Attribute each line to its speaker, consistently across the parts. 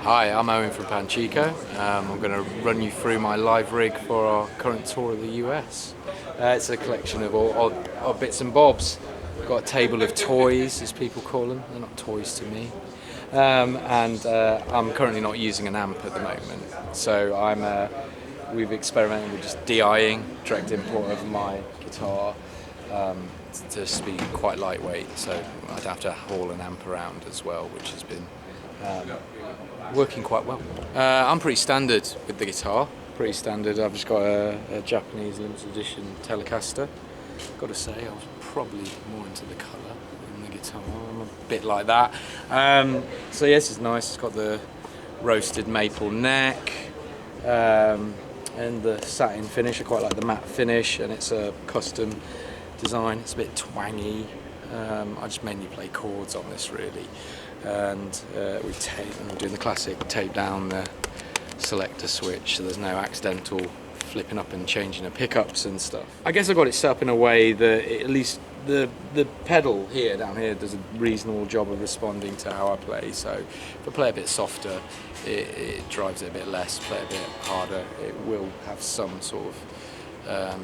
Speaker 1: Hi, I'm Owen from Panchiko. I'm going to run you through my live rig for our current tour of the US. It's a collection of odd bits and bobs. Got a table of toys, as people call them. They're not toys to me. I'm currently not using an amp at the moment. So we've experimented with just DIing, direct import of my guitar, to just be quite lightweight. So I'd have to haul an amp around as well, which has been working quite well. I'm pretty standard with the guitar, pretty standard. I've just got a Japanese limited edition Telecaster. Got to say, I was probably more into the colour than the guitar. I'm a bit like that. So yes, it's nice. It's got the roasted maple neck and the satin finish. I quite like the matte finish, and it's a custom design. It's a bit twangy. I just mainly play chords on this really, and we're doing the classic tape down the selector switch so there's no accidental flipping up and changing the pickups and stuff. I guess I got it set up in a way that at least the pedal here down here does a reasonable job of responding to how I play. So if I play a bit softer, it drives it a bit less. Play a bit harder, it will have some sort of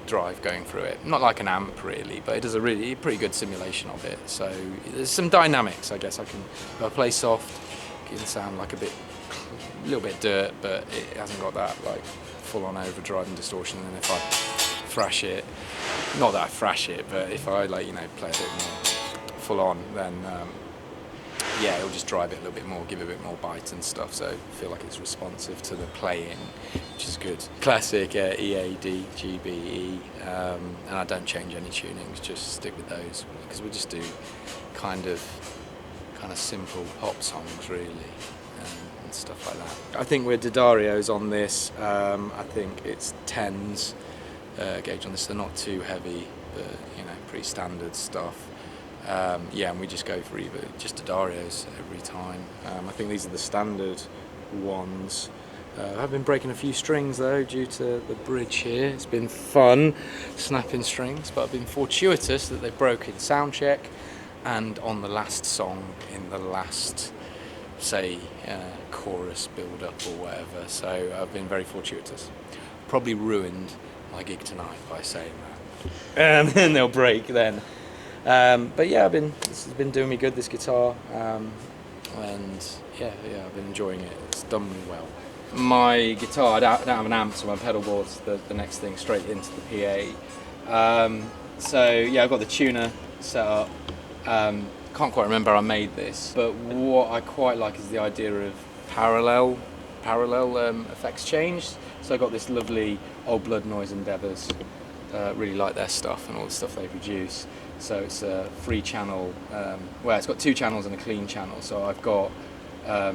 Speaker 1: drive going through it. Not like an amp really, but it does a really pretty good simulation of it. So there's some dynamics, I guess. If I play soft, it can sound like a little bit dirt, but it hasn't got that like full-on overdrive and distortion. And if I thrash it, not that I thrash it, but if I play a bit more full-on, then yeah, it'll just drive it a little bit more, give it a bit more bite and stuff, so I feel like it's responsive to the playing, which is good. Classic EAD, GBE, and I don't change any tunings, just stick with those, because we just do kind of simple pop songs really, and stuff like that. I think we're D'Addario's on this. I think it's 10s gauge on this. They're not too heavy, but pretty standard stuff. Yeah, and we just go for either just D'Addario's every time. I think these are the standard ones. I've been breaking a few strings though due to the bridge here. It's been fun snapping strings, but I've been fortuitous that they've broken sound check and on the last song in the last, say, chorus build up or whatever. So I've been very fortuitous. Probably ruined my gig tonight by saying that. And then they'll break then. But yeah, this has been doing me good, this guitar, and yeah, I've been enjoying it. It's done me well. My guitar, I don't have an amp, so my pedalboard's the next thing, straight into the PA. So yeah, I've got the tuner set up. Can't quite remember how I made this, but what I quite like is the idea of parallel effects change. So I got this lovely Old Blood Noise Endeavours. Really like their stuff and all the stuff they produce. So it's a 3-channel, it's got 2 channels and a clean channel. So I've got, I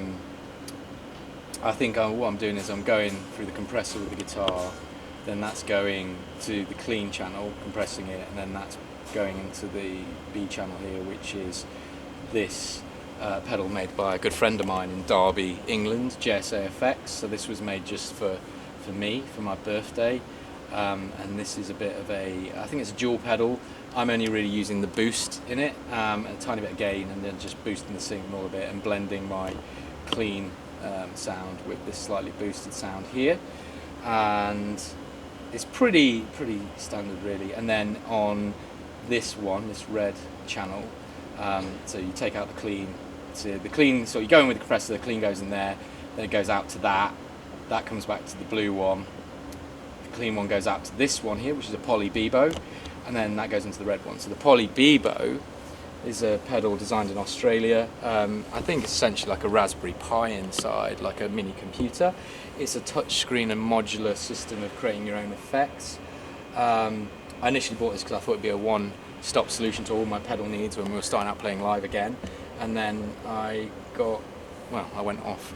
Speaker 1: think what I'm doing is I'm going through the compressor with the guitar, then that's going to the clean channel, compressing it, and then that's going into the B channel here, which is this pedal made by a good friend of mine in Derby, England, JSA Effects. So this was made just for me, for my birthday. And this is a bit of I think it's a dual pedal. I'm only really using the boost in it, a tiny bit of gain, and then just boosting the signal a bit and blending my clean sound with this slightly boosted sound here. And it's pretty standard really. And then on this one, this red channel, so you take out the clean, so you go in with the compressor, the clean goes in there, then it goes out to that comes back to the blue one. Clean one goes out to this one here, which is a Poly Bebo, and then that goes into the red one. So the Poly Bebo is a pedal designed in Australia. I think it's essentially like a Raspberry Pi inside, like a mini computer. It's a touchscreen and modular system of creating your own effects. I initially bought this because I thought it'd be a one-stop solution to all my pedal needs when we were starting out playing live again. And then I went off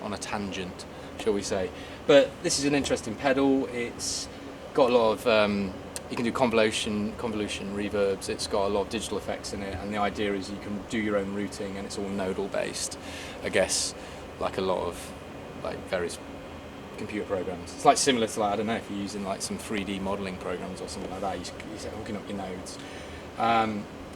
Speaker 1: on a tangent, shall we say. But this is an interesting pedal. It's got a lot of, you can do convolution reverbs. It's got a lot of digital effects in it, and the idea is you can do your own routing, and it's all nodal based, I guess, like a lot of various computer programs. It's similar to I don't know, if you're using some 3D modeling programs or something like that, you're hooking up your nodes.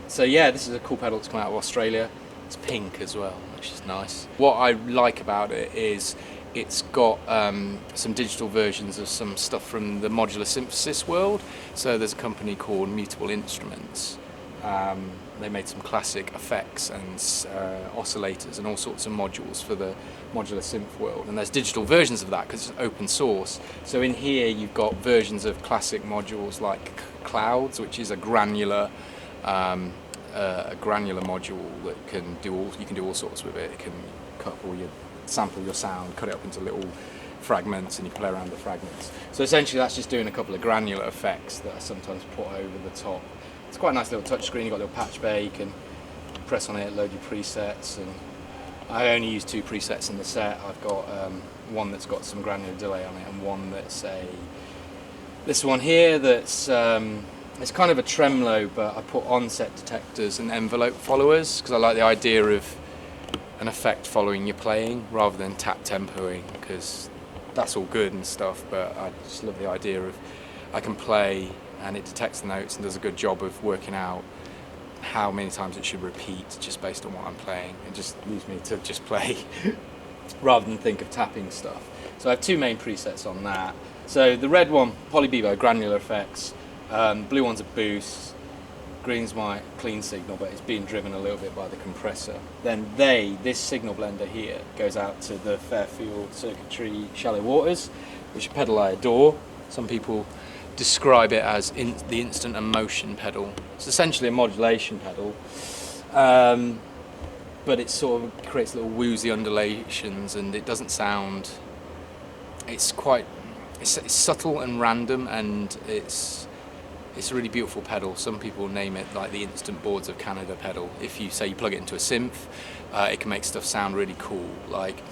Speaker 1: So yeah, this is a cool pedal that's come out of Australia. It's pink as well, which is nice. What I like about it is it's got some digital versions of some stuff from the modular synthesis world. So there's a company called Mutable Instruments. They made some classic effects and oscillators and all sorts of modules for the modular synth world. And there's digital versions of that because it's open source. So in here you've got versions of classic modules like Clouds, which is a granular module that can do all sorts with it. It can sample your sound, cut it up into little fragments, and you play around the fragments. So essentially that's just doing a couple of granular effects that I sometimes put over the top. It's quite a nice little touch screen. You've got a little patch bay, you can press on it, load your presets, and I only use 2 presets in the set. I've got one that's got some granular delay on it, and one that's this one here that's it's kind of a tremolo, but I put onset detectors and envelope followers because I like the idea of an effect following your playing rather than tap tempoing, because that's all good and stuff, but I just love the idea of I can play and it detects the notes and does a good job of working out how many times it should repeat just based on what I'm playing. It just leaves me to just play rather than think of tapping stuff. So I have 2 main presets on that. So the red one, Polybebo, granular effects. Blue one's a boost. Green's my clean signal, but it's being driven a little bit by the compressor. Then this signal blender here goes out to the Fairfield Circuitry Shallow Waters, which is a pedal I adore. Some people describe it as the instant and motion pedal. It's essentially a modulation pedal, but it sort of creates little woozy undulations, and it doesn't sound. It's subtle and random, and it's a really beautiful pedal. Some people name it like the Instant Boards of Canada pedal. If you say you plug it into a synth, it can make stuff sound really cool, like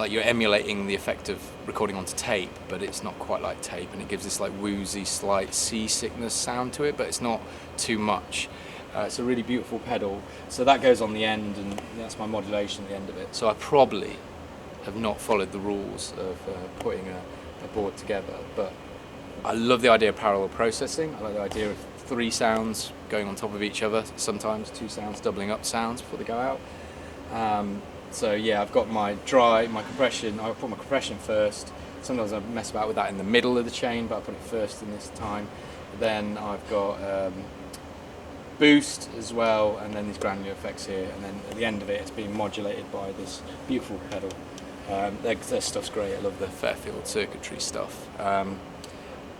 Speaker 1: you're emulating the effect of recording onto tape, but it's not quite like tape, and it gives this like woozy, slight seasickness sound to it, but it's not too much. It's a really beautiful pedal. So that goes on the end, and that's my modulation at the end of it. So I probably have not followed the rules of putting a board together, but I love the idea of parallel processing. I like the idea of 3 sounds going on top of each other, sometimes 2 sounds doubling up sounds before they go out. So yeah, I've got my compression. I put my compression first. Sometimes I mess about with that in the middle of the chain, but I put it first in this time. Then I've got boost as well, and then these granular effects here, and then at the end of it, it's being modulated by this beautiful pedal. Their stuff's great. I love the Fairfield Circuitry stuff.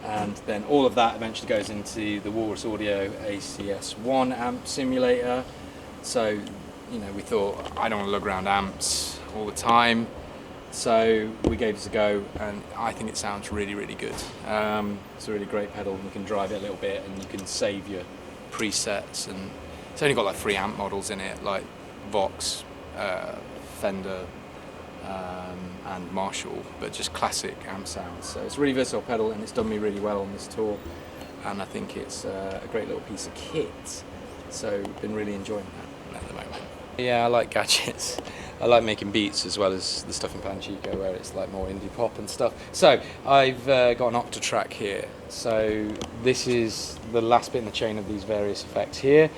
Speaker 1: And then all of that eventually goes into the Walrus Audio ACS1 amp simulator. So, we thought, I don't want to lug around amps all the time, so we gave it a go, and I think it sounds really, really good. It's a really great pedal, and you can drive it a little bit, and you can save your presets, and it's only got like 3 amp models in it, like Vox, Fender, and Marshall, but just classic amp sounds. So it's a really versatile pedal, and it's done me really well on this tour, and I think it's a great little piece of kit. So been really enjoying that at the moment. Yeah, I like gadgets. I like making beats as well as the stuff in Panchiko where it's like more indie pop and stuff. So I've got an Octatrack here. So this is the last bit in the chain of these various effects here.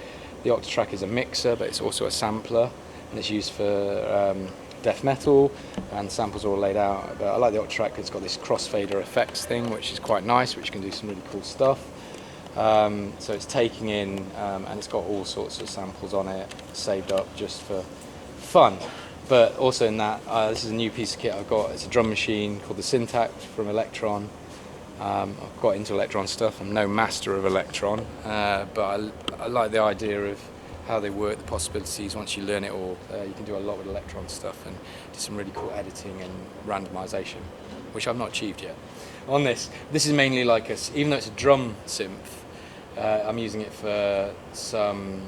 Speaker 1: The Octatrack is a mixer, but it's also a sampler, and it's used for death metal, and samples are all laid out. But I like the Octatrack because it's got this crossfader effects thing, which is quite nice, which can do some really cool stuff. So it's taking in, and it's got all sorts of samples on it, saved up just for fun. But also in that, this is a new piece of kit I've got. It's a drum machine called the Syntact from Electron. I've got into Electron stuff. I'm no master of Electron, but I like the idea of how they work, the possibilities. Once you learn it all, you can do a lot with Electron stuff and do some really cool editing and randomization, which I've not achieved yet. On this is mainly like even though it's a drum synth, I'm using it for some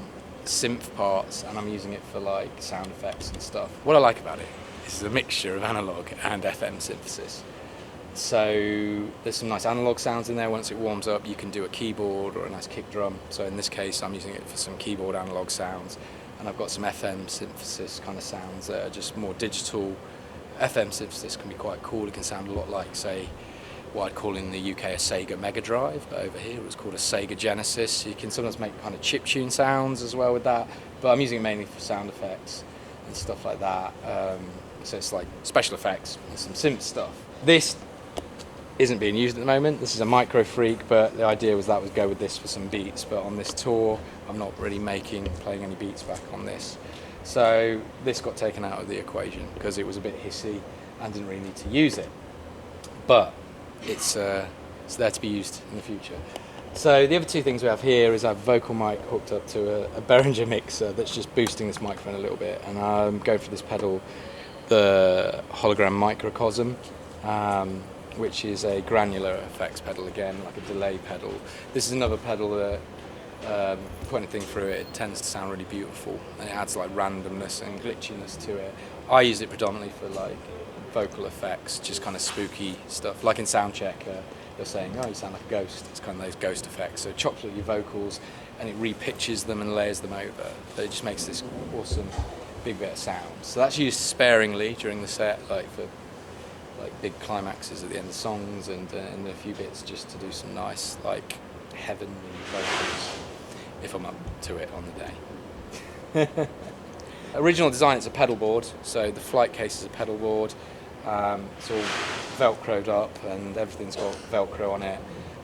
Speaker 1: synth parts, and I'm using it for like sound effects and stuff. What I like about it is it's a mixture of analog and FM synthesis. So there's some nice analog sounds in there. Once it warms up, you can do a keyboard or a nice kick drum. So in this case, I'm using it for some keyboard analog sounds, and I've got some FM synthesis kind of sounds that are just more digital. FM synthesis can be quite cool. It can sound a lot like, say, what I'd call in the UK a Sega Mega Drive, but over here it was called a Sega Genesis. You can sometimes make kind of chiptune sounds as well with that, but I'm using it mainly for sound effects and stuff like that. So it's like special effects and some synth stuff. This isn't being used at the moment. This is a Micro Freak, but the idea was that would go with this for some beats. But on this tour, I'm not really playing any beats back on this. So this got taken out of the equation because it was a bit hissy and didn't really need to use it. But it's there to be used in the future. So the other two things we have here is our vocal mic hooked up to a Behringer mixer that's just boosting this microphone a little bit, and I'm going for this pedal, the Hologram Microcosm, which is a granular effects pedal again, like a delay pedal. This is another pedal that, putting a thing through it, it tends to sound really beautiful, and it adds like randomness and glitchiness to it. I use it predominantly for like vocal effects, just kind of spooky stuff. Like in Soundcheck, they're saying, oh, you sound like a ghost. It's kind of those ghost effects. So it chops up your vocals and it repitches them and layers them over. So it just makes this awesome big bit of sound. So that's used sparingly during the set, like for like big climaxes at the end of songs, and a few bits just to do some nice like heavenly vocals if I'm up to it on the day. Original design, it's a pedalboard, so the flight case is a pedalboard. It's all velcroed up and everything's got velcro on it,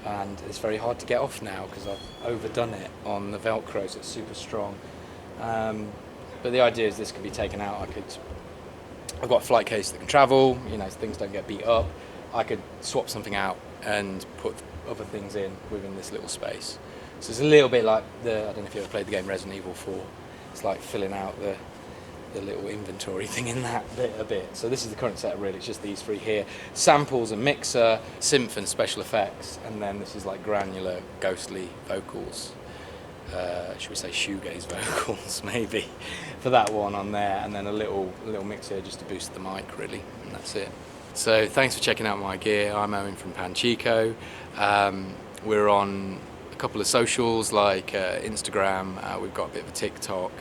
Speaker 1: and it's very hard to get off now because I've overdone it on the velcro, so it's super strong. But the idea is this could be taken out. I've got a flight case that can travel, you know, things don't get beat up. I could swap something out and put other things in within this little space. So it's a little bit like I don't know if you ever played the game Resident Evil 4. It's like filling out the little inventory thing in that bit a bit. So this is the current setup really, it's just these three here. Samples and mixer, synth and special effects, and then this is like granular, ghostly vocals. Should we say shoegaze vocals maybe, for that one on there, and then a little mix here just to boost the mic really, and that's it. So thanks for checking out my gear. I'm Owain from Panchiko. We're on a couple of socials like Instagram, we've got a bit of a TikTok,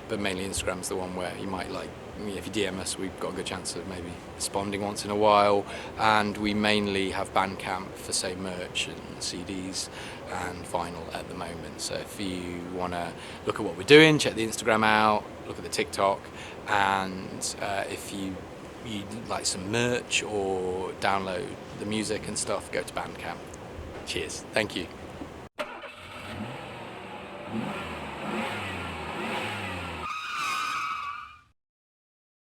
Speaker 1: but mainly Instagram's the one where you might like, if you DM us, we've got a good chance of maybe responding once in a while. And we mainly have Bandcamp for say merch and CDs and vinyl at the moment. So if you want to look at what we're doing, check the Instagram out, look at the TikTok, and if you'd like some merch or download the music and stuff, go to Bandcamp. Cheers, thank you.